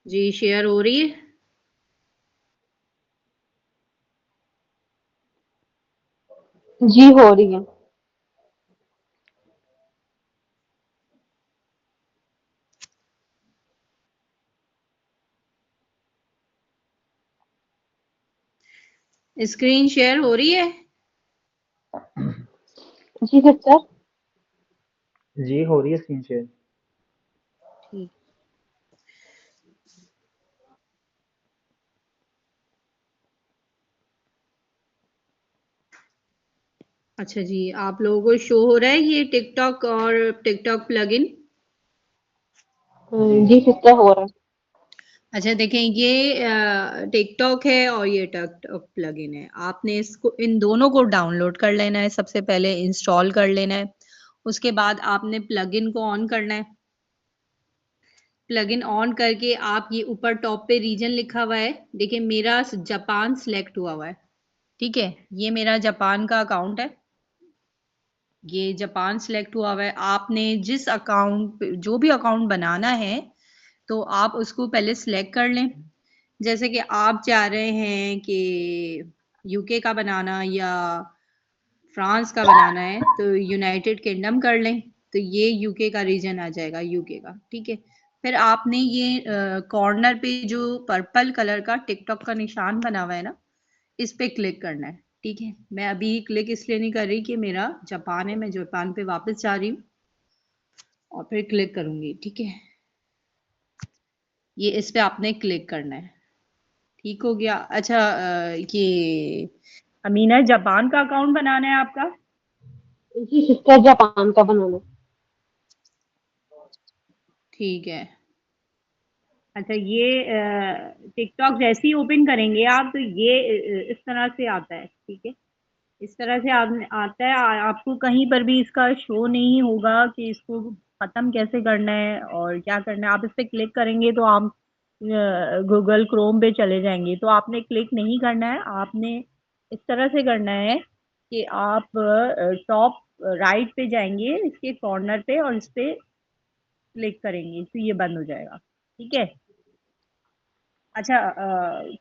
जी share हो रही है। जी हो रही है। स्क्रीन शेयर हो रही है। जी सिस्टर। जी हो रही है स्क्रीन शेयर। ठीक। अच्छा जी, आप लोगों को शो हो रहा है ये टिकटॉक और टिकटॉक प्लगइन? जी जी सिस्टर हो रहा है। अच्छा देखें, ये टिकटॉक है और ये टिकटॉक प्लगइन है। आपने इसको, इन दोनों को डाउनलोड कर लेना है, सबसे पहले इंस्टॉल कर लेना है। उसके बाद आपने प्लगइन को ऑन करना है। प्लगइन ऑन करके आप ये ऊपर टॉप पे रीजन लिखा हुआ है, देखिए मेरा जापान सिलेक्ट हुआ हुआ है। ठीक है, ये मेरा जापान का अकाउंट है, ये जापान सिलेक्ट हुआ हुआ है। आपने जिस अकाउंट, जो भी अकाउंट बनाना है तो आप उसको पहले सिलेक्ट कर लें। जैसे कि आप चाह रहे हैं कि यूके का बनाना या फ्रांस का बनाना है तो यूनाइटेड किंगडम कर लें, तो ये यूके का रीजन आ जाएगा, यूके का। ठीक है, फिर आपने ये कॉर्नर पे जो पर्पल कलर का टिकटॉक का निशान बना हुआ है ना, इस पे क्लिक करना है। ठीक है, मैं अभी क्लिक इसलिए नहीं कर रही कि मेरा जापान है, मैं जापान पे वापस जा रही हूँ और फिर क्लिक करूंगी। ठीक है, ये इस पे आपने क्लिक करना है। ठीक हो गया। अच्छा, ये अमीना, जापान का अकाउंट बनाना है आपका? जी सिस्टर जापान का बनाना। ठीक है। अच्छा, ये टिकटॉक जैसे ही ओपन करेंगे आप तो ये इस तरह से आता है। ठीक है, इस तरह से आता है। आपको कहीं पर भी इसका शो नहीं होगा कि इसको खत्म कैसे करना है और क्या करना है। आप इस पे क्लिक करेंगे तो आप गूगल क्रोम पे चले जाएंगे, तो आपने क्लिक नहीं करना है। आपने इस तरह से करना है कि आप टॉप राइट पे जाएंगे, इसके कॉर्नर पे, और इस पे क्लिक करेंगे तो ये बंद हो जाएगा। ठीक है। अच्छा,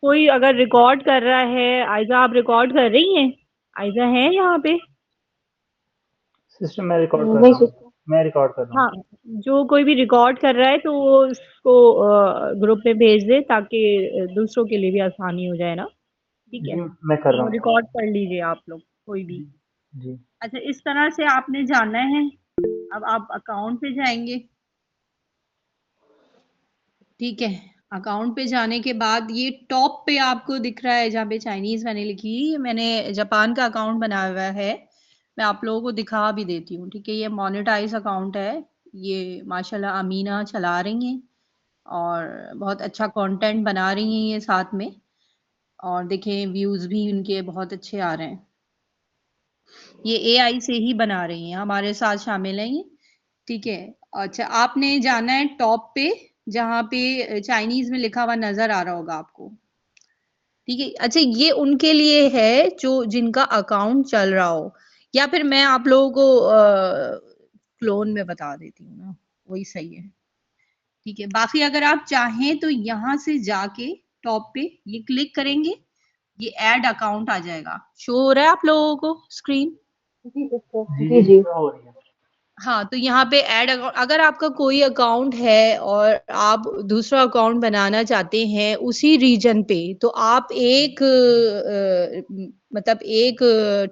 कोई अगर रिकॉर्ड कर रहा है, आयजा आप रिकॉर्ड कर रही हैं? आयजा है यहाँ पे? सिस्टर मैं रिकॉर्ड कर नहीं रहा हूँ। सिस्टर। मैं रिकॉर्ड कर रहा हूँ। हाँ, जो कोई भी रिकॉर्ड कर रहा है तो वो उसको ग्रुप में भेज दे ताकि दूसरों के लिए भी आसानी हो जाए ना। ठीक है, जी मैं कर रहा तो हूँ। रिकॉर्ड कर लीजिए आप लोग कोई भी। जी जी अच्छा, इस तरह से आपने जाना है। अब आप अकाउंट पे जाएंगे। ठीक है, अकाउंट पे जाने के बाद ये टॉप पे आपको दिख रहा है जहाँ पे चाइनीज मैंने लिखी, मैंने जापान का अकाउंट बनाया हुआ है। मैं आप लोगों को दिखा भी देती हूँ। ठीक है, ये मोनेटाइज अकाउंट है। ये माशाल्लाह अमीना चला रही हैं और बहुत अच्छा कंटेंट बना रही हैं ये साथ में। और देखें, व्यूज भी उनके बहुत अच्छे आ रहे हैं। ये एआई से ही बना रही हैं, हमारे साथ शामिल हैं ये। ठीक है। अच्छा, आपने जाना है टॉप पे जहाँ पे चाइनीज में लिखा हुआ नजर आ रहा होगा आपको। ठीक है। अच्छा, ये उनके लिए है जो जिनका अकाउंट चल रहा हो, या फिर मैं आप लोगों को क्लोन में बता देती हूँ ना, वही सही है। ठीक है, बाकी अगर आप चाहें तो यहाँ से जाके टॉप पे ये क्लिक करेंगे, ये ऐड अकाउंट आ जाएगा। शो हो रहा है आप लोगों को स्क्रीन? जी सिस्टर। जी जी जी जी। सिस्टर हो रही है। हाँ, तो यहाँ पे ऐड अकाउंट, अगर आपका कोई अकाउंट है और आप दूसरा अकाउंट बनाना चाहते हैं उसी रीजन पे, तो आप एक मतलब एक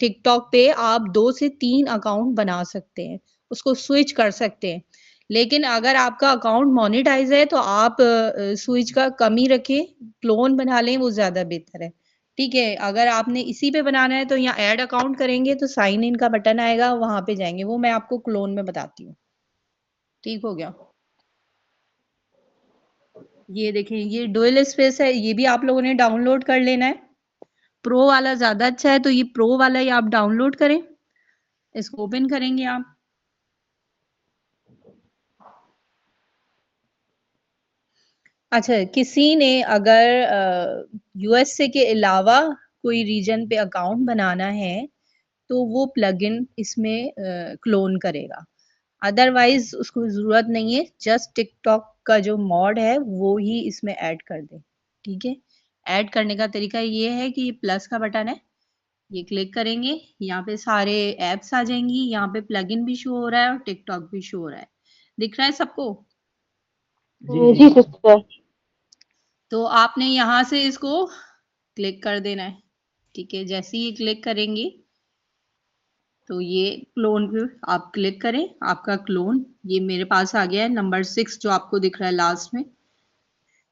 टिकटॉक पे आप 2 से 3 अकाउंट बना सकते हैं, उसको स्विच कर सकते हैं। लेकिन अगर आपका अकाउंट मोनेटाइज है तो आप स्विच का कम ही रखें, क्लोन बना लें, वो ज्यादा बेहतर है। ठीक है, अगर आपने इसी पे बनाना है तो यहाँ ऐड अकाउंट करेंगे तो साइन इन का बटन आएगा, वहां पे जाएंगे, वो मैं आपको क्लोन में बताती हूँ। ठीक हो गया। ये देखें, ये डुअल स्पेस है, ये भी आप लोगों ने डाउनलोड कर लेना है। प्रो वाला ज्यादा अच्छा है, तो ये प्रो वाला ही आप डाउनलोड करें। इसको ओपन करेंगे आप। अच्छा, किसी ने अगर यूएसए के अलावा कोई रीजन पे अकाउंट बनाना है तो वो प्लगइन इसमें क्लोन करेगा। अदरवाइज उसको ज़रूरत नहीं है, जस्ट टिकटॉक का जो मॉड है वो ही इसमें ऐड कर दे। ठीक है, ऐड करने का तरीका ये है कि प्लस का बटन है, ये क्लिक करेंगे, यहाँ पे सारे एप्स आ जाएंगी, यहाँ पे प्लगइन भी शो हो रहा है और टिकटॉक भी शो हो रहा है। दिख रहा है सबको? जी जी। जी सिस्टर। तो आपने यहाँ से इसको क्लिक कर देना है। ठीक है, जैसे ही क्लिक करेंगे तो ये क्लोन पे आप क्लिक करें, आपका क्लोन ये मेरे पास आ गया है, नंबर 6 जो आपको दिख रहा है लास्ट में,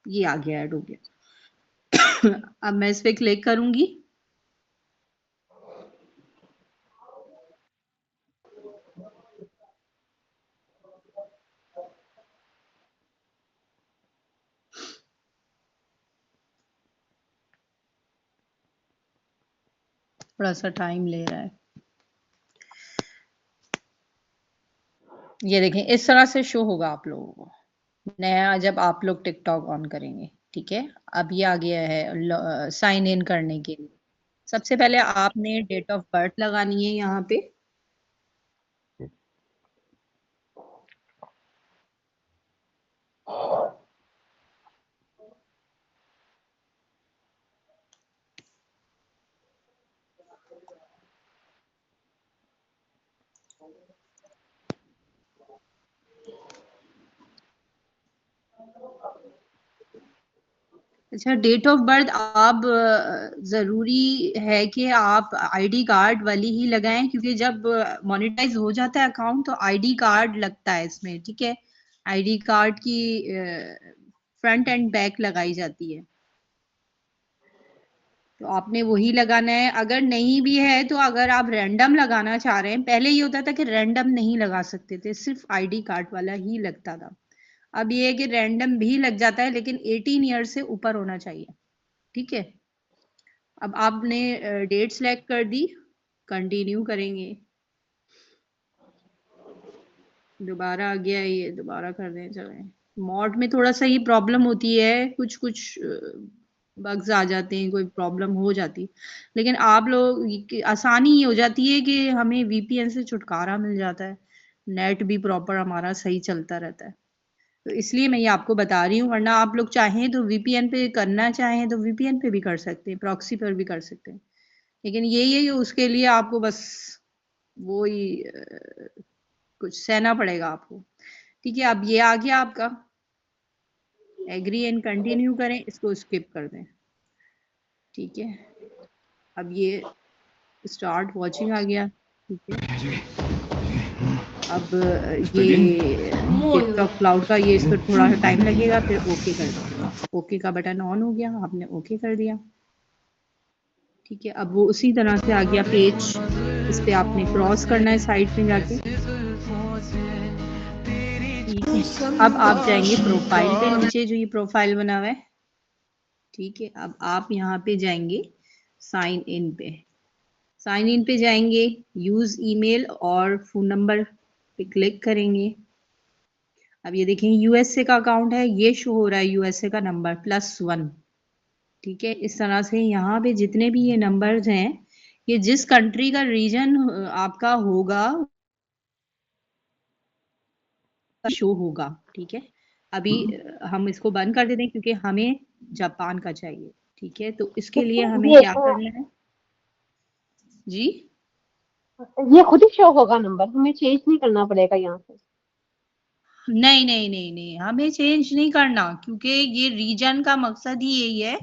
ये आ गया, ऐड हो गया। अब मैं इस पे क्लिक करूंगी, थोड़ा सा टाइम ले रहा है। ये देखें, इस तरह से शो होगा आप लोगों को नया जब आप लोग टिकटॉक ऑन करेंगे। ठीक है, अब ये आ गया है साइन इन करने के लिए। सबसे पहले आपने डेट ऑफ बर्थ लगानी है यहाँ पे। अच्छा, डेट ऑफ बर्थ आप जरूरी है कि आप आईडी कार्ड वाली ही लगाएं, क्योंकि जब मोनेटाइज हो जाता है अकाउंट तो आईडी कार्ड लगता है इसमें। ठीक है, आईडी कार्ड की फ्रंट एंड बैक लगाई जाती है, तो आपने वही लगाना है। अगर नहीं भी है तो अगर आप रैंडम लगाना चाह रहे हैं, पहले ये होता था कि रैंडम नहीं लगा सकते थे, सिर्फ आईडी कार्ड वाला ही लगता था। अब ये है कि रैंडम भी लग जाता है, लेकिन 18 ईयर से ऊपर होना चाहिए। ठीक है, अब आपने डेट सेलेक्ट कर दी, कंटिन्यू करेंगे। दोबारा आ गया, ये दोबारा कर दें। चलें, मॉड में थोड़ा सा ये प्रॉब्लम होती है, कुछ कुछ बग्स आ जाते हैं, कोई प्रॉब्लम हो जाती, लेकिन आप लोग आसानी ये हो जाती है कि हमें वीपीएन से छुटकारा मिल जाता है, नेट भी प्रॉपर हमारा सही चलता रहता है। तो इसलिए मैं ये आपको बता रही हूँ, वरना आप लोग चाहें तो वीपीएन पे करना चाहें तो वीपीएन पे भी कर सकते हैं, प्रॉक्सी पर भी कर सकते हैं, लेकिन यही है कि उसके लिए आपको बस वो ही कुछ सहना पड़ेगा आपको। ठीक है, अब ये आ गया आपका, एग्री एंड कंटिन्यू करें, इसको स्किप कर दें। ठीक है, अब ये स्टार्ट वॉचिंग आ गया। ठीक है, अब ये टिकटॉक क्लाउड का ये इसको थोड़ा सा टाइम लगेगा, फिर ओके कर दें। ओके का बटन ऑन हो गया, आपने ओके कर दिया। ठीक है, अब वो उसी तरह से आ गया पेज, इस पे आपने क्रॉस करना है साइड में जाके। ठीक है, अब आप जाएंगे प्रोफाइल पे, नीचे जो ये प्रोफाइल बना हुआ है। ठीक है, अब आप यहाँ पे जाएंगे साइन इन पे, साइन इन पे जाएंगे, यूज ईमेल और फोन नंबर पे क्लिक करेंगे। अब ये देखें, यूएसए का अकाउंट है, ये शो हो रहा है यूएसए का नंबर +1। ठीक है, इस तरह से यहाँ पे जितने भी ये नंबर्स हैं, ये जिस कंट्री का रीजन आपका होगा शो होगा। ठीक है, अभी हम इसको बंद कर देते हैं क्योंकि हमें जापान का चाहिए। ठीक है, तो इसके लिए सिस्टर हमें ये क्या करना है जी? ये खुद ही शो होगा नंबर, हमें चेंज नहीं करना पड़ेगा यहाँ से। नहीं नहीं नहीं नहीं, हमें चेंज नहीं करना, क्योंकि ये रीजन का मकसद ही यही है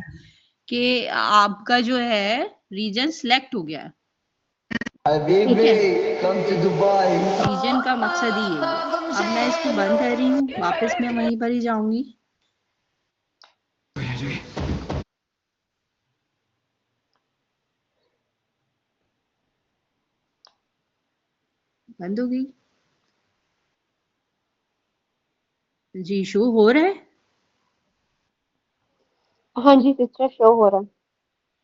कि आपका जो है रीजन सिलेक्ट हो गया है। ठीक है, रीजन का मकसद ही यही है। अब मैं इसको बंद कर रही हूँ, वापस मैं वहीं पर ही जाऊंगी। बंद हो गई जी, शो हो रहा है। हाँ जी सिस्टर, शो हो रहा है।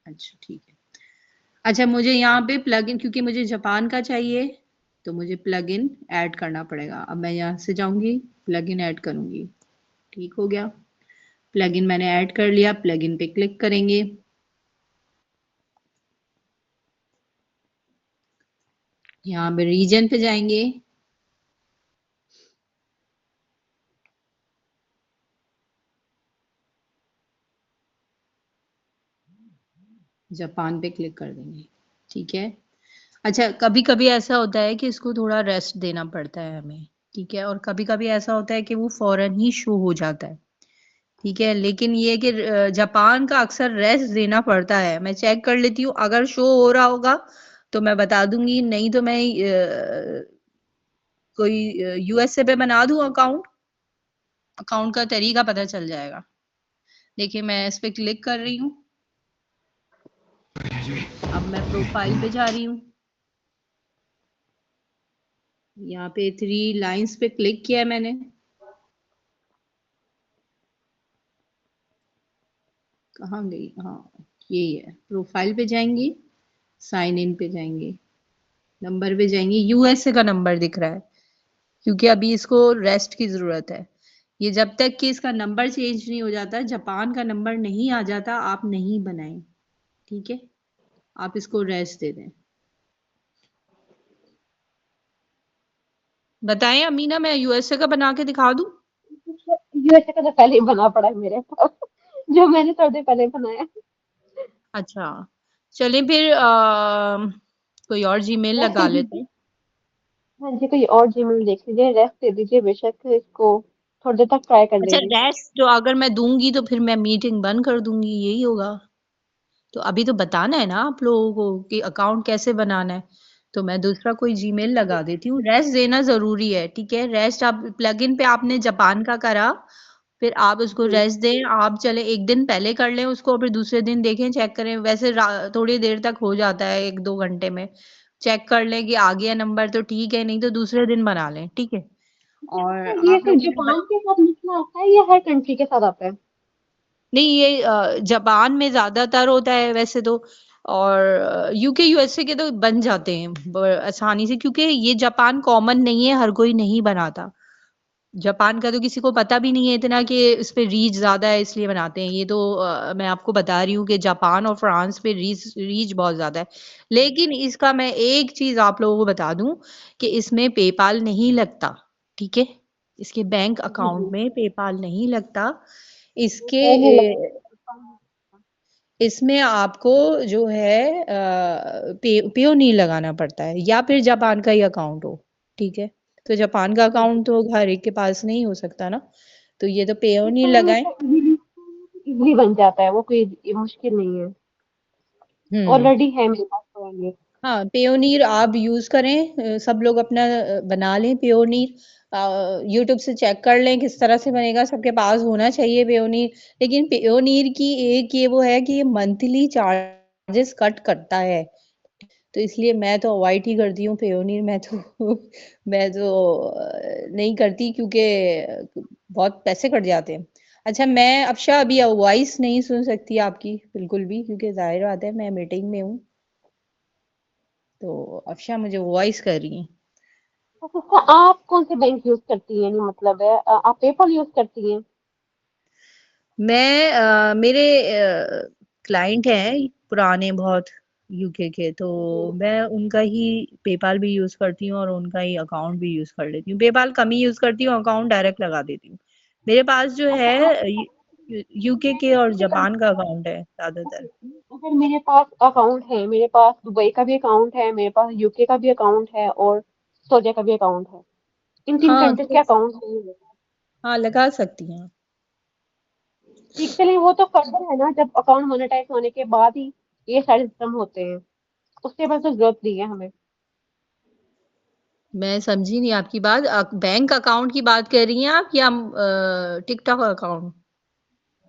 अच्छा ठीक है, अच्छा मुझे यहाँ पे प्लग इन, क्योंकि मुझे जापान का चाहिए तो मुझे प्लग इन ऐड करना पड़ेगा। अब मैं यहाँ से जाऊंगी, प्लग इन ऐड करूंगी। ठीक हो गया, प्लगइन मैंने ऐड कर लिया, प्लगइन पे क्लिक करेंगे। यहाँ पे रीजन पे जाएंगे, जापान पे क्लिक कर देंगे। ठीक है। अच्छा, कभी कभी ऐसा होता है कि इसको थोड़ा रेस्ट देना पड़ता है हमें। ठीक है। और कभी कभी ऐसा होता है कि वो फौरन ही शो हो जाता है। ठीक है। लेकिन ये कि जापान का अक्सर रेस्ट देना पड़ता है। मैं चेक कर लेती हूँ, अगर शो हो रहा होगा तो मैं बता दूंगी, नहीं तो मैं कोई यूएसए पे बना दूं अकाउंट। अकाउंट का तरीका पता चल जाएगा। देखिए, मैं इस पे क्लिक कर रही हूँ। अब मैं प्रोफाइल पे जा रही हूँ। यहाँ पे 3 लाइंस पे क्लिक किया है मैंने। कहाँ गई? हाँ, यही है। प्रोफाइल पे जाएंगी, साइन इन पे जाएंगे, नंबर पे जाएंगे। यूएसए का नंबर दिख रहा है क्योंकि अभी इसको रेस्ट की जरूरत है। ये जब तक कि इसका नंबर चेंज नहीं हो जाता, जापान का नंबर नहीं आ जाता, आप नहीं बनाएं। ठीक है। आप इसको रेस्ट दे दें। बताएं अमीना, मैं यूएसए का बना के दिखा दूं? यूएसए का तो पहले ही बना पड़ा है मेरे पास, जो मैंने थोड़ी देर पहले बनाया। अच्छा, चलें फिर कोई और जीमेल रेस्ट लगा दे लेते दीजिए। हैं। हाँ जी, कोई और जीमेल देख लीजिए, रेस्ट दे दीजिए, बेशक इसको थोड़ी देर तक ट्राई कर अच्छा, लेगी। रेस्ट तो अगर मैं दूंगी तो फिर मैं मीटिंग बंद कर दूंगी, यही होगा? तो अभी तो बताना है ना आप लोगों को कि अकाउंट कैसे बनाना है। तो मैं दूसरा कोई जीमेल लगा देती हूँ। रेस्ट देना जरूरी है। ठीक है। रेस्ट आप प्लगइन पे आपने जापान का करा, फिर आप उसको जी। रेस्ट दें। आप चले एक दिन पहले कर लें उसको, फिर दूसरे दिन देखें, चेक करें। वैसे थोड़ी देर तक हो जाता है, 1-2 घंटे में चेक कर लें कि आ गया नंबर तो ठीक है, नहीं तो दूसरे दिन बना लें। ठीक है। और अच्छा, ये आप सिर्फ लोगों ने जापान के साथ लिखना आता है या हर कंट्री के साथ आता है? नहीं, ये जापान में ज्यादातर होता है वैसे तो। और यूके यूएसए के तो बन जाते हैं आसानी से, क्योंकि ये जापान कॉमन नहीं है, हर कोई नहीं बनाता। जापान का तो किसी को पता भी नहीं है इतना कि इस पे रीच ज्यादा है इसलिए बनाते हैं। ये तो मैं आपको बता रही हूँ कि जापान और फ्रांस पे रीच रीच बहुत ज्यादा है। लेकिन इसका मैं एक चीज आप लोगों को बता दूं कि इसमें पेपाल नहीं लगता। ठीक है। इसके बैंक जी जी। अकाउंट में पेपाल नहीं लगता। वो इसके है नहीं लगा। इसमें आपको जो है पेओनीर लगाना पड़ता है, या फिर जापान का ही अकाउंट हो। ठीक है। तो जापान का जी जी। अकाउंट तो हर एक के पास नहीं हो सकता ना, तो ये तो पेओनीर जापान में लगाएं। तो इजीली बन जाता है, वो कोई मुश्किल नहीं है। हम्म। ऑलरेडी है मेरे पास तो ये। हाँ, पेओनीर आप यूज करें। सब लोग अपना बना लें पेओनीर। यूट्यूब से चेक कर लें किस तरह से बनेगा, सबके पास होना चाहिए पेओनीर। लेकिन पेओनीर की एक ये वो है कि ये मंथली चार्जेस कट करता है, तो इसलिए मैं तो अवॉइड ही करती हूँ पेयोनीर। मैं तो मैं तो नहीं करती, क्योंकि बहुत पैसे कट जाते हैं। अच्छा, मैं अफशा अभी वॉइस नहीं सुन सकती आपकी बिल्कुल भी, क्योंकि जाहिर बात है मैं मीटिंग में हूँ। तो अफशा मुझे वॉइस कर रही है। तो सिस्टर, आप कौन से बैंक यूज करती हैं? नहीं मतलब है, आप पेपल यूज करती हैं? मैं मेरे क्लाइंट हैं पुराने बहुत यूके के, तो जी। मैं उनका ही पेपाल भी यूज करती हूँ और उनका ही अकाउंट भी यूज कर लेती हूँ। पेपाल कम ही यूज करती हूँ, अकाउंट डायरेक्ट लगा देती हूँ। मेरे पास जो अच्छा, आप है यूके के और किससे जापान करती का हैं? अकाउंट है ज्यादातर। अगर मेरे पास अकाउंट है, मेरे पास दुबई का भी अकाउंट है, मेरे पास यूके का भी अकाउंट है और सऊदीया का भी अकाउंट है। इन तीन हाँ कंट्रीज के तो अकाउंट हैं मेरे पास। हाँ, लगा सकती हैं। ठीक, चलिए वो तो फर्दर है ना, जब अकाउंट मोनेटाइज होने के बाद ही ये सारे सिस्टम होते हैं। उसके बाद तो जरूरत नहीं है हमें। मैं समझी नहीं आपकी बात। बैंक अकाउंट की बात कर रही हैं आप, या टिकटॉक अकाउंट?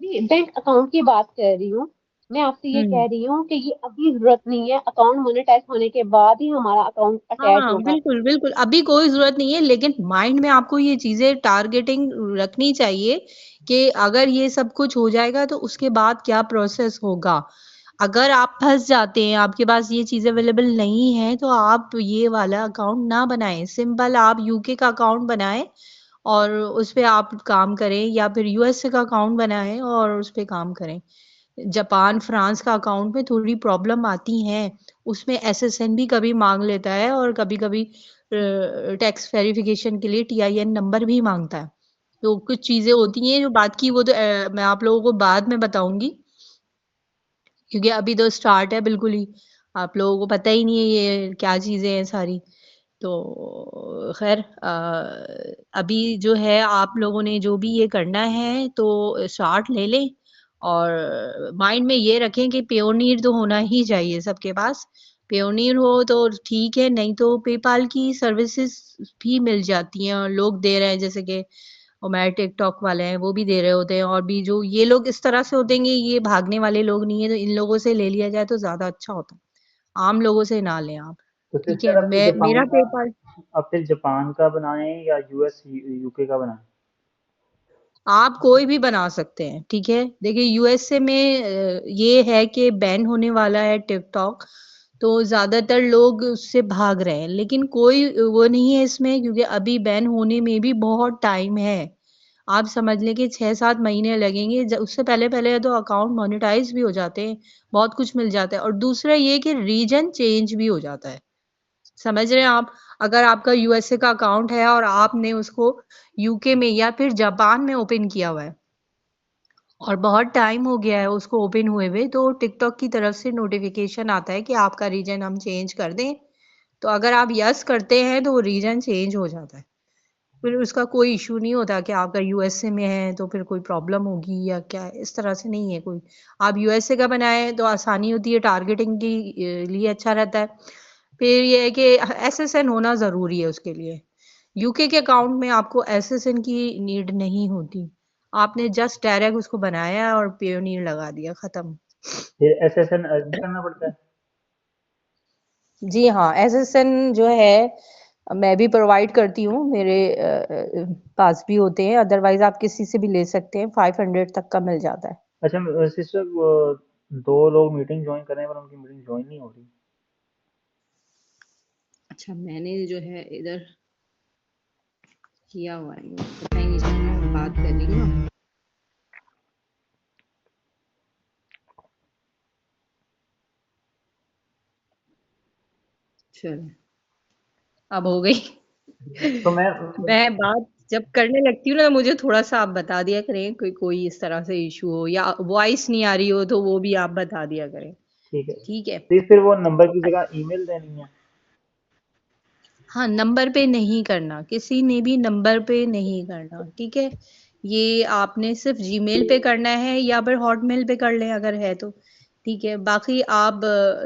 नहीं, बैंक अकाउंट की बात कर रही हूँ। मैं आपसे ये हम्म। कह रही हूँ कि ये अभी जरूरत नहीं है, अकाउंट मोनेटाइज होने के बाद ही हमारा अकाउंट अटैच हाँ, होगा। बिल्कुल बिल्कुल, अभी कोई जरूरत नहीं है। लेकिन माइंड में आपको ये चीजें टारगेटिंग रखनी चाहिए कि अगर ये सब कुछ हो जाएगा तो उसके बाद क्या प्रोसेस होगा। अगर आप फंस जाते हैं, आपके पास ये चीज अवेलेबल नहीं है, तो आप ये वाला अकाउंट ना बनाएं। सिंपल आप यूके का अकाउंट बनाएं और उस पे आप काम करें, या फिर यूएसए का अकाउंट बनाएं और उस पे काम करें। जापान, फ्रांस का अकाउंट में थोड़ी प्रॉब्लम आती हैं, उसमें एसएसएन भी कभी मांग लेता है और कभी-कभी टैक्स वेरिफिकेशन के लिए टीआईएन नंबर भी मांगता है। तो कुछ चीजें होती हैं जो बात की, वो तो मैं आप लोगों को बाद में बताऊंगी, क्योंकि अभी तो स्टार्ट है बिल्कुल ही, आप लोगों को पता ही नहीं है ये क्या चीजें हैं सारी। तो खैर अभी जो है आप लोगों ने जो भी ये करना है तो स्टार्ट ले लें, और माइंड में ये रखें कि पेयोनीर तो होना ही चाहिए सबके पास। पेयोनीर हो तो ठीक है, नहीं तो पेपाल की सर्विसेज भी मिल जाती हैं और लोग दे रहे हैं, जैसे कि हमारे टिकटॉक वाले हैं वो भी दे रहे होते हैं, और भी जो ये लोग इस तरह से होते हैं, ये भागने वाले लोग नहीं है, तो इन लोगों से ले लिया जाए तो ज्यादा अच्छा होता है। आम लोगों से ना लें आप। तो ठीक है, सिस्टर अब फिर मैं जापान मेरा का, पेपाल अब फिर जापान का बनाएं या यूएस यूके का बनाएं? आप कोई भी बना सकते हैं। ठीक है, देखिए यूएसए में ये है कि बैन होने वाला है टिकटॉक, तो ज्यादातर लोग उससे भाग रहे हैं, लेकिन कोई वो नहीं है इसमें, क्योंकि अभी बैन होने में भी बहुत टाइम है। आप समझ लें कि 6-7 महीने लगेंगे, उससे पहले पहले तो अकाउंट मोनेटाइज भी हो जाते हैं, बहुत कुछ मिल जाता है। और दूसरा ये कि रीजन चेंज भी हो जाता है, समझ रहे हैं आप? अगर आपका यूएसए का अकाउंट है और आपने उसको यूके में या फिर जापान में ओपन किया हुआ है और बहुत टाइम हो गया है उसको ओपन हुए हुए, तो टिकटॉक की तरफ से नोटिफिकेशन आता है कि आपका रीजन हम चेंज कर दें। तो अगर आप यस करते हैं तो वो रीजन चेंज हो जाता है, फिर उसका कोई इशू नहीं होता कि आपका यूएसए में है तो फिर कोई प्रॉब्लम होगी या क्या है, इस तरह से नहीं है कोई। आप यूएसए का बनाए तो आसानी होती है, टारगेटिंग की लिए अच्छा रहता है। फिर ये है कि एसएसएन होना जरूरी है उसके लिए। यूके के अकाउंट में आपको एसएसएन की नीड नहीं होती, आपने जस्ट डायरेक्ट उसको बनाया और पेयोनियर लगा दिया, खत्म। फिर एसएसएन अर्ज करना पड़ता है? जी हाँ, एसएसएन जो है मैं भी प्रोवाइड करती हूँ, मेरे पास भी होते हैं, अदरवाइज आप किसी से भी ले सकते हैं, 500 तक का मिल जाता है। अच्छा सिस्टर, दो लोग मीटिंग ज्वाइन कर रहे हैं पर उनकी मीटिंग ज्वाइन नहीं हो रही। अच्छा, मैंने जो है इधर किया हुआ है, मुझे पता ही नहीं चल रहा है, बात कर रही हूँ ना। चलो, अब हो गई। तो मैं मैं बात जब करने लगती हूँ ना, मुझे थोड़ा सा आप बता दिया करें, कोई कोई इस तरह से इशू हो या वॉइस नहीं आ रही हो तो वो भी आप बता दिया करें। ठीक है, ठीक है। तो फिर वो नंबर की जगह ईमेल देनी है? हाँ, नंबर पे नहीं करना, किसी ने भी नंबर पे नहीं करना, ठीक है? ये आपने सिर्फ जीमेल पे करना है या फिर हॉटमेल पे कर लें अगर है तो, ठीक है? बाकी आप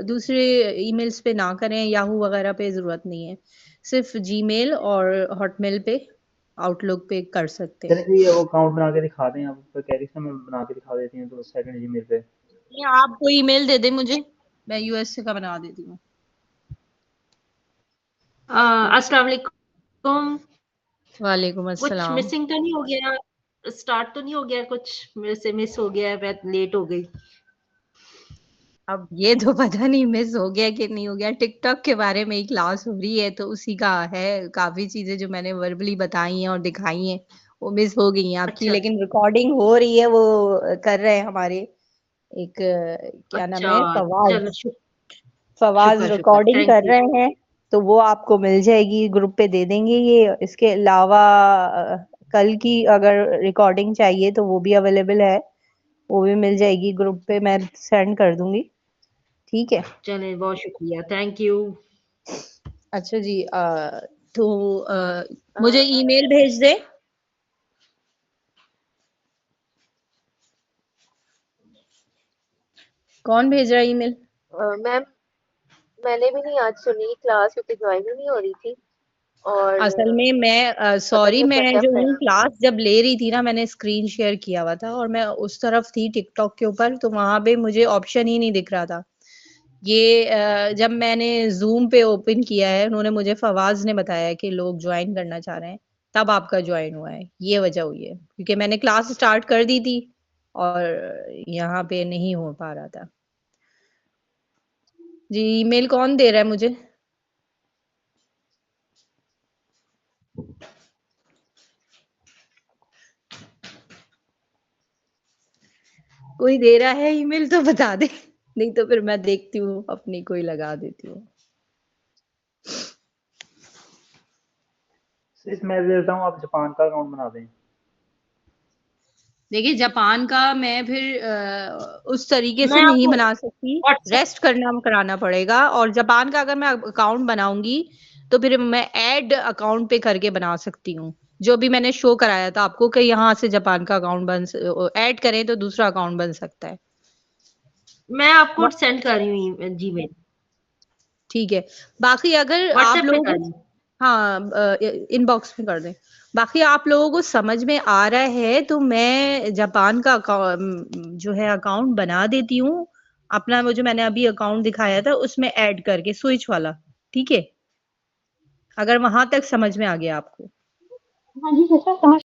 दूसरे ईमेल्स पे ना करें, याहू वगैरह पे ज़रूरत नहीं है। सिर्फ जीमेल और हॉटमेल पे, आउटलुक पे कर सकते चलिए हैं। जी, वो अकाउंट बना के दिखा दें, आप कह रही थी ना, मैं बना के दिखा देती हूँ तो सेकंड जीमेल पे। या आप कोई ईमेल दे दें मुझे, मैं यूएसए का बना देती हूँ। अस्सलाम वालेकुम। वालेकुम कुछ अस्सलाम। मिसिंग तो नहीं हो गया? स्टार्ट तो नहीं हो गया? कुछ मेरे से मिस हो गया है, मैं लेट हो गई। अब ये तो पता नहीं मिस हो गया कि नहीं हो गया, टिकटॉक के बारे में ही क्लास हो रही है तो उसी का है, काफी चीजें जो मैंने वर्बली बताई हैं और दिखाई हैं वो मिस हो गई हैं आपकी, अच्छा, लेकिन रिकॉर्डिंग हो रही है, वो कर रहे हैं हमारे एक क्या नाम अच्छा, है, फवाज। चलो फवाज शुक्र, रिकॉर्डिंग थैंक कर यू। रहे हैं, तो वो आपको मिल जाएगी, ग्रुप पे दे देंगे ये। इसके अलावा कल की अगर रिकॉर्डिंग चाहिए तो वो भी अवेलेबल है, वो भी मिल जाएगी, ग्रुप पे मैं सेंड कर दूंगी। ठीक है। चलें, बहुत शुक्रिया, थैंक यू। अच्छा जी, तो मुझे ईमेल भेज दें। कौन भेज रहा है ईमेल? मैम, मैंने भी नहीं आज सुनी क्लास क्योंकि ज्वाइन ही नहीं हो रही थी, और असल में मैं पता सॉरी, नहीं अब मैं कैसे आप जो कर। हूँ क्लास जब ले रही थी ना, मैंने स्क्रीन शेयर किया हुआ था और मैं उस तरफ थी टिकटॉक के ऊपर, तो वहां पे मुझे ऑप्शन ही नहीं दिख रहा था। ये जब मैंने जूम पे ओपन किया है, उन्होंने मुझे, फवाज ने बताया कि लोग ज्वाइन करना चाह रहे हैं, तब आपका ज्वाइन हुआ है, ये वजह हुई है, क्योंकि मैंने क्लास स्टार्ट कर दी थी और यहाँ पे नहीं हो पा रहा था। जी, ईमेल कौन दे रहा है मुझे? कोई दे रहा है ईमेल तो बता दे, नहीं तो फिर मैं देखती हूँ अपनी कोई लगा देती हूँ। सिर्फ मैं देता हूँ, आप जापान का अकाउंट बना दें। देखिए जापान का मैं फिर उस तरीके से मैं नहीं आपको बना सकती, व्हाट्सएप रेस्ट कराना पड़ेगा। और जापान का अगर मैं अकाउंट बनाऊंगी तो फिर मैं ऐड अकाउंट पे करके बना सकती हूँ, जो भी मैंने शो कराया था आपको कि यहाँ से जापान का अकाउंट ऐड करें तो दूसरा अकाउंट बन सकता है। मैं आपको सेंड कर रही हूँ जीमेल, ठीक है। बाकी अगर आप व्हाट्सएप पे लोगों कर को, रही हूँ। हाँ, इनबॉक्स में कर दें। बाकी आप लोगों को समझ में आ रहा है तो मैं जापान का जो है अकाउंट बना देती हूँ, अपना वो जो मैंने अभी अकाउंट दिखाया था उसमें ऐड करके स्विच वाला, ठीक है, अगर वहां तक समझ में आ गया आपको। हाँ जी, सिस्टर समझ